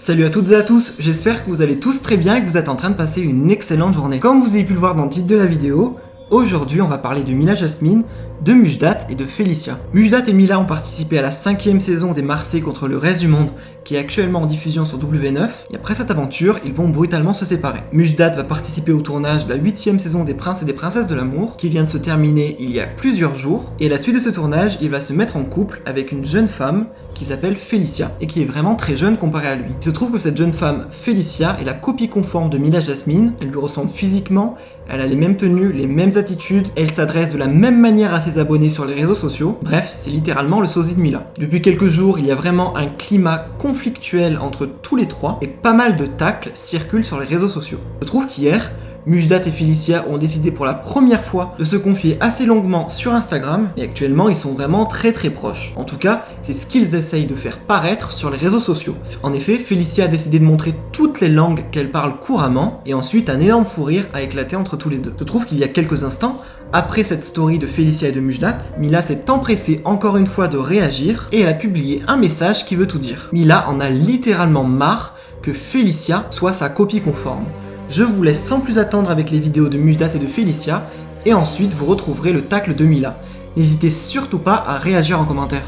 Salut à toutes et à tous, j'espère que vous allez tous très bien et que vous êtes en train de passer une excellente journée. Comme vous avez pu le voir dans le titre de la vidéo, aujourd'hui on va parler de Mila Jasmine, de Mujdat et de Félicia. Mujdat et Mila ont participé à la 5e saison des Marseillais contre le reste du monde, qui est actuellement en diffusion sur W9, et après cette aventure, ils vont brutalement se séparer. Mujdat va participer au tournage de la 8e saison des Princes et des Princesses de l'amour, qui vient de se terminer il y a plusieurs jours, et à la suite de ce tournage, il va se mettre en couple avec une jeune femme qui s'appelle Félicia, et qui est vraiment très jeune comparée à lui. Il se trouve que cette jeune femme, Félicia, est la copie conforme de Mila Jasmine, elle lui ressemble physiquement, elle a les mêmes tenues, les mêmes attitudes, elle s'adresse de la même manière à ses abonnés sur les réseaux sociaux, bref, c'est littéralement le sosie de Mila. Depuis quelques jours, il y a vraiment un climat conflictuel entre tous les trois, et pas mal de tacles circulent sur les réseaux sociaux. Je trouve qu'hier, Mujdat et Félicia ont décidé pour la première fois de se confier assez longuement sur Instagram, et actuellement ils sont vraiment très proches. En tout cas, c'est ce qu'ils essayent de faire paraître sur les réseaux sociaux. En effet, Félicia a décidé de montrer toutes les langues qu'elle parle couramment, et ensuite un énorme fou rire a éclaté entre tous les deux. Je trouve qu'il y a quelques instants, après cette story de Félicia et de Mujdat, Mila s'est empressée encore une fois de réagir, et elle a publié un message qui veut tout dire. Mila en a littéralement marre que Félicia soit sa copie conforme. Je vous laisse sans plus attendre avec les vidéos de Mujdat et de Félicia, et ensuite vous retrouverez le tacle de Mila. N'hésitez surtout pas à réagir en commentaire.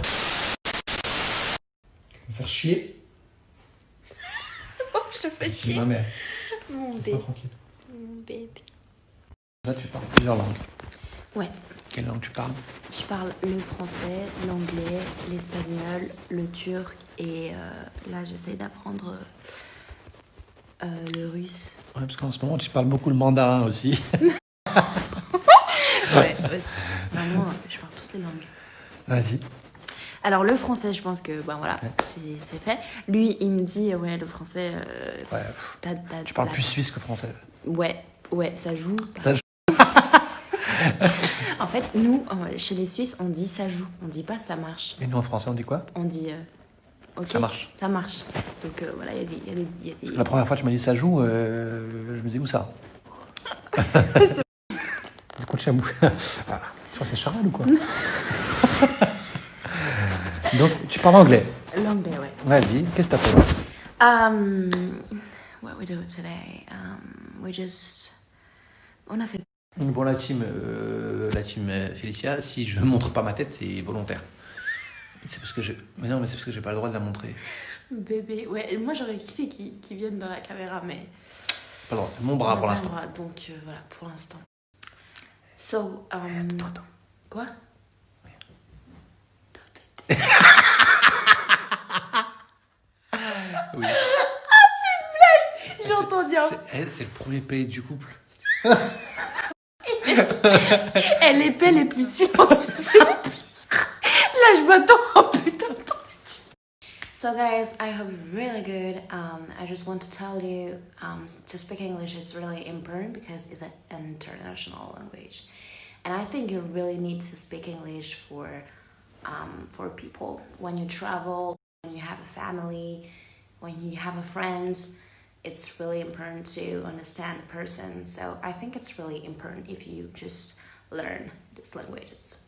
Faire chier. Oh, je fais chier. Non mais, Mon reste bébé. tranquille. Mon bébé. Là tu parles plusieurs langues. Ouais. Quelle langue tu parles? Je parle le français, l'anglais, l'espagnol, le turc et là j'essaie d'apprendre le russe. Ouais, parce qu'en ce moment tu parles beaucoup le mandarin aussi. Ouais, aussi. Vraiment, je parle toutes les langues. Vas-y. Alors le français, je pense que ben voilà, Ouais. c'est fait. Lui, il me dit ouais le français. Ouais, tu parles plus suisse que français. Ouais, ça joue. Ça joue. En fait, nous, chez les Suisses, on dit ça joue, on dit pas ça marche. Et nous en français on dit quoi? On dit ok, Ça marche. Ça marche. Donc voilà, il y a des... La première fois que tu m'as dit ça joue, je me dis où ça? Du coup, tu voilà. Tu crois que c'est Charles ou quoi? Donc, tu parles anglais. L'anglais, ouais. Vas-y, qu'est-ce que t'as fait? What we do today? On a fait... Bon, la team Félicia, si je montre pas ma tête, c'est volontaire. C'est parce que mais non, mais c'est parce que j'ai pas le droit de la montrer. Bébé, ouais. Moi, j'aurais kiffé qu'ils viennent dans la caméra, mais... Pas le droit. Mon bras pour l'instant. Donc voilà, pour l'instant. So, Attends. Quoi? Oui. J'ai entendu un... C'est le premier pays du couple. Elle est les plus silencieuses. Là, je m'attends un putain de truc. So guys, I hope you're really good. I just want to tell you to speak English is really important because it's an international language. And I think you really need to speak English for people. When you travel, when you have a family, when you have a friends, it's really important to understand the person. So I think it's really important if you just learn these languages.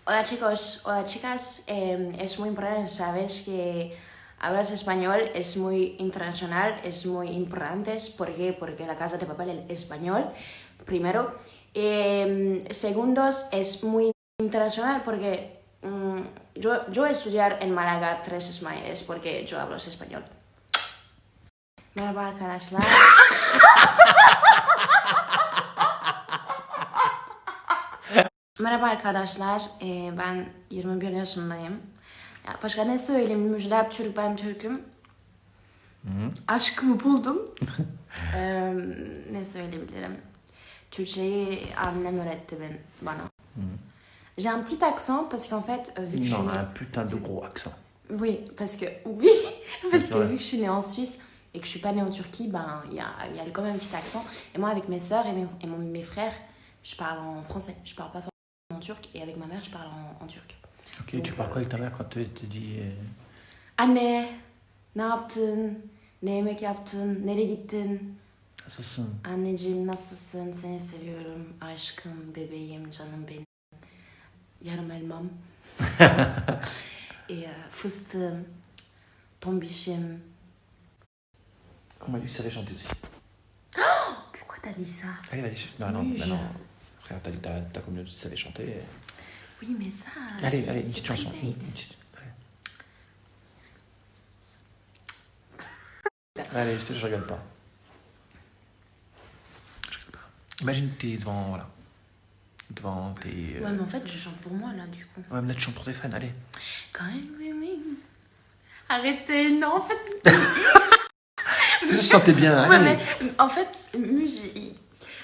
Hola chicos, hola chicas, es muy importante, sabes que hablas español, es muy internacional, es muy importante, ¿por qué? Porque la Casa de Papel es español, primero. Segundos, es muy internacional porque yo estudiar en Málaga 3 meses porque yo hablo español. Merhaba arkadaşlar. Merhaba arkadaşlar, ben 21 yaşındayım. Ya başka ne söyleyeyim? Müjdat Türk, ben Türk'üm. Aşkımı buldum. Ne söyleyebilirim? Türkçeyi annem öğretti bana. J'ai un petit accent parce qu'en fait, vu que je suis... Non, un putain de gros accent. Oui, parce que vu que je suis née en Suisse et que je suis pas née en Turquie, ben il y a quand même un petit accent. Et moi, avec mes sœurs et mes frères, je parle en français. Je parle pas forcément en turc. Et avec ma mère, je parle en turc. Ok, donc, tu parles quoi avec ta mère quand tu te dis... Anne, ne yaptın? Ne yemek yaptın? Nereye gittin? Nasılsın? Anneciğim nasılsın? Seni seviyorum. Aşkım, bebeğim, canım benim. Yarım elmam. Et fıstığım, tombişim, On m'a dit que tu savais chanter aussi. Pourquoi t'as dit ça? Allez, vas-y. Non. Frère, t'as dit ta communauté, tu savais chanter. Oui, mais ça. Allez, une petite chanson. Allez, je rigole pas. Imagine que t'es devant tes... Ouais, mais en fait, je chante pour moi, là, du coup. Ouais, mais là, tu chantes pour tes fans, allez. Quand même. Arrêtez, non, en fait. Je te chantais bien, Ouais, allez. mais en fait, Muse, c'est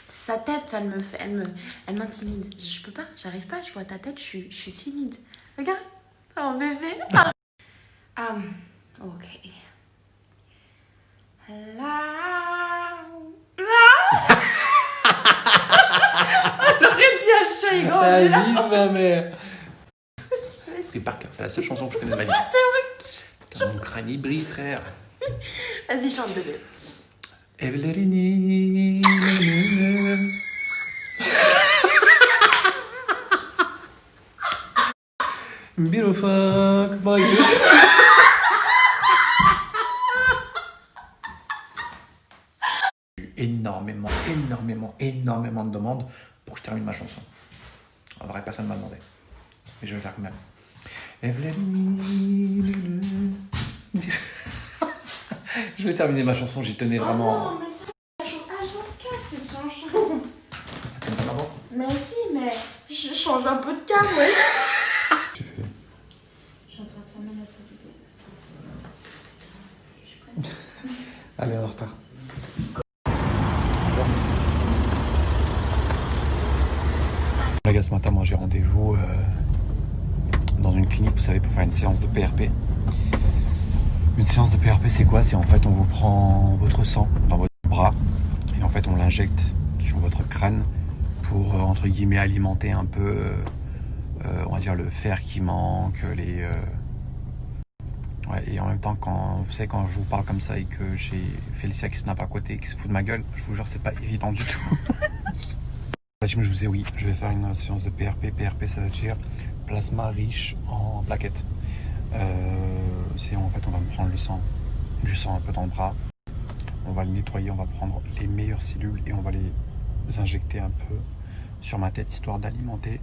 sa tête, elle m'intimide. Je peux pas, j'arrive pas, je vois ta tête, je suis timide. Regarde, oh bébé. Ok. On aurait dit un chat, il grandit là. Vive ma mère. C'est par cœur, c'est la seule chanson que je connais de ma vie. C'est vrai. Mon crâne il brille, frère. Vas-y, chante, bébé. Evelerini. Beautiful boy. Énormément de demandes pour que je termine ma chanson. En vrai, personne ne m'a demandé. Mais je vais le faire quand même. Je vais terminer ma chanson, j'y tenais vraiment. Oh non, mais ça, elle chante H24 cette chanson. T'aimes pas avant ? Mais si, mais je change un peu de cam, ouais. Tu fais. Je suis en train de fermer la salle de bain. Allez, on est en retard. Les gars, ce matin, moi j'ai rendez-vous dans une clinique, vous savez, pour faire une séance de PRP. Une séance de PRP, c'est quoi? C'est en fait, on vous prend votre sang dans votre bras et en fait, on l'injecte sur votre crâne pour, entre guillemets, alimenter un peu, on va dire, le fer qui manque, Ouais, et en même temps, vous savez, quand je vous parle comme ça et que j'ai Félicia qui snap à côté et qui se fout de ma gueule, je vous jure, c'est pas évident du tout. La team, je vous disais oui, je vais faire une séance de PRP. PRP, ça veut dire plasma riche en plaquettes. En fait, on va me prendre du sang un peu dans le bras. On va le nettoyer, on va prendre les meilleures cellules et on va les injecter un peu sur ma tête, histoire d'alimenter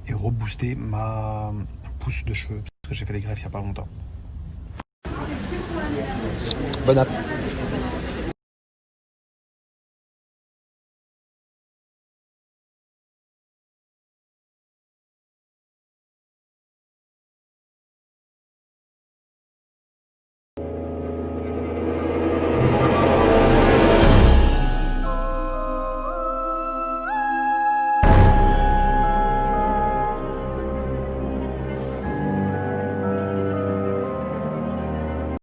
et rebooster ma pousse de cheveux, parce que j'ai fait des greffes il n'y a pas longtemps. Bon app.